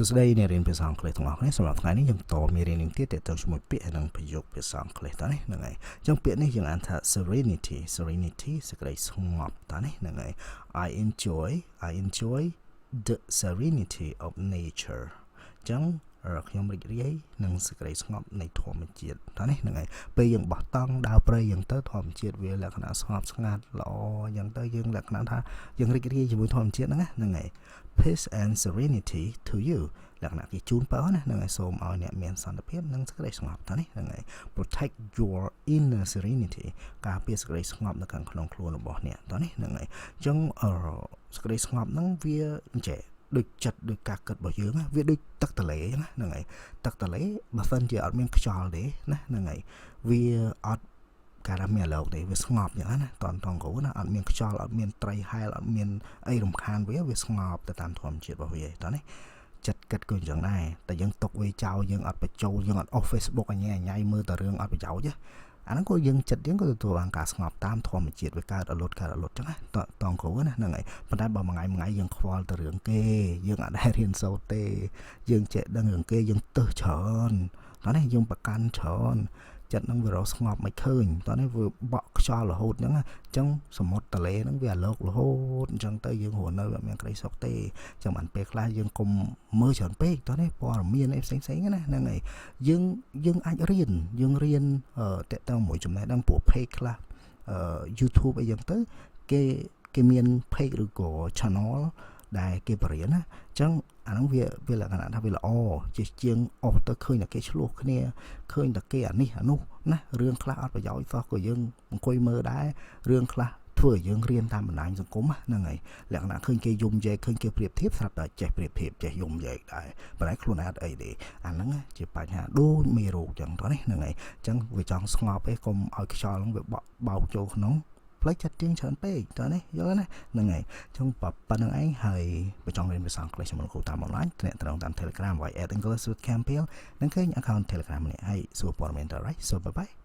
ស្ដីអ្នករៀនភាសាអង់គ្លេសទាំងអស់គ្នាសម្រាប់ថ្ងៃនេះយើងតមេរៀននឹងទៀតតទៅជាមួយពាក្យនិងប្រយោគភាសាអង់គ្លេសតើនេះហ្នឹងហើយអញ្ចឹងពាក្យនេះយើងអានថា serenity សេចក្ដីស្ងប់តើនេះហ្នឹងហើយ I enjoy the serenity of nature អញ្ចឹងខ្ញុំរីករាយនឹងសេចក្ដីស្ងប់នៃធម្មជាតិតើនេះហ្នឹងហើយពេលយើងបោះតង់ដើរព្រៃយ៉ាងទៅធម្មជាតិវាលក្ខណៈស្ងប់ស្ងាត់ល្អយ៉ាងទៅយើងលក្ខណៈថាយើងរីករាយជាមួយធម្មជាតិហ្នឹងហើយ peace and serenity to you លក្ខណៈគេជូនពរណាហ្នឹងហើយសូមឲ្យអ្នកមានសន្តិភាពនិងសេចក្ដីស្ងប់តើនេះហ្នឹងហើយ protect your inner serenity ការពារសេចក្ដីស្ងប់នៅខាងក្នុងខ្លួនរបស់អ្នកតើនេះហ្នឹងហើយអញ្ចឹងសេចក្ដីស្ងប់ហ្នឹងវាចេះដូចចិត្តដូចការគិតរបស់យើងវាដូចទឹកទន្លេហ្នឹងហើយទឹកទន្លេបើសិនជាអត់មានខ្យល់ទេណាហ្នឹងហើយវាអត់ការថាមានលោកទេវាស្ងប់យ៉ាងណាតន់គ្រូណាអត់មានខ្យល់អត់មានត្រីហែលអត់មានអីរំខានវាស្ងប់ទៅតាមធម្មជាតិរបស់វាតើនេះចិត្តគិតក៏អញ្ចឹងដែរតែយើងຕົកវាចោលយើងអត់បញ្ចូលយើងអត់អស់ Facebook អញ៉ៃមើលតែរឿងអត់ប្រយោជន៍អាហ្នឹងក៏យើងចិត្តយើងក៏ទទួលបានការស្ងប់តាមធម្មជាតិវាកើតអលត់អញ្ចឹងណាតងគ្រូណាហ្នឹងហើយប៉ុន្តែបើមួយថ្ងៃយើងខ្វល់ទៅរឿងគេយើងអត់ដែលរៀនសូត្រទេយើងចេះដឹងរឿងគេយើងទឹះច្រើនតោះនេះយើងប្រកាន់ច្រើនចិត្តហ្នឹងវារស្ងប់មិនឃើញតោះនេះវាបក់ខ្យល់រហូតអញ្ចឹងសមុទ្រទន្លេហ្នឹងវាអាលោករហូតអញ្ចឹងទៅយើងរស់នៅអត់មានក្តីសុខទេអញ្ចឹងបានពេលខ្លះយើងកុំមើលច្រើនពេកតោះនេះព័ត៌មានអីផ្សេងណាហ្នឹងហើយយើងអាចរៀនតេតទៅមួយចំណេះដឹងព្រោះ page ខ្លះYouTube អីចឹងទៅគេមាន page ឬក៏ channel ដែលគេបរៀនណាអញ្ចឹងអាហ្នឹងវាលក្ខណៈថាវាល្អជាងអស់ទៅឃើញតែគេឆ្លោះគ្នាឃើញតែគេអានេះអានោះណារឿងខ្លះអត់ប្រយោជន៍សោះក៏យើងអង្គុយមើលដែររឿងខ្លះធ្វើឲ្យយើងរៀនតាមបណ្ដាញសង្គមហ្នឹងហើយលក្ខណៈឃើញគេយំយែកឃើញគេប្រៀបធៀបស្រាប់តែចេះប្រៀបធៀបចេះយំយែកដែរប៉ុន្តែខ្លួនឯងអត់អីទេអាហ្នឹងជាបញ្ហាដូចមេរោគចឹងទៅនេះហ្នឹងហើយអញ្ចឹងវាចង់ស្ងប់ឯងកុំឲ្យខ្យល់ហ្នឹងវាបោកចូលក្នុងផ្លេចចិត្តយើងច្រើនពេកតើនេះយល់ណាហ្នឹងហើយអញ្ចឹងប៉ុណ្្នឹងឯងហើយបើចង់រៀនភាសាអង់គ្លេសជាមួយគ្រូតាមអនឡាញទំនាក់ទំនងតាម Telegram YED English with Campbell នឹងឃើញ account Telegram នេះហើយសួរព័ត៌មានទៅ right so bye bye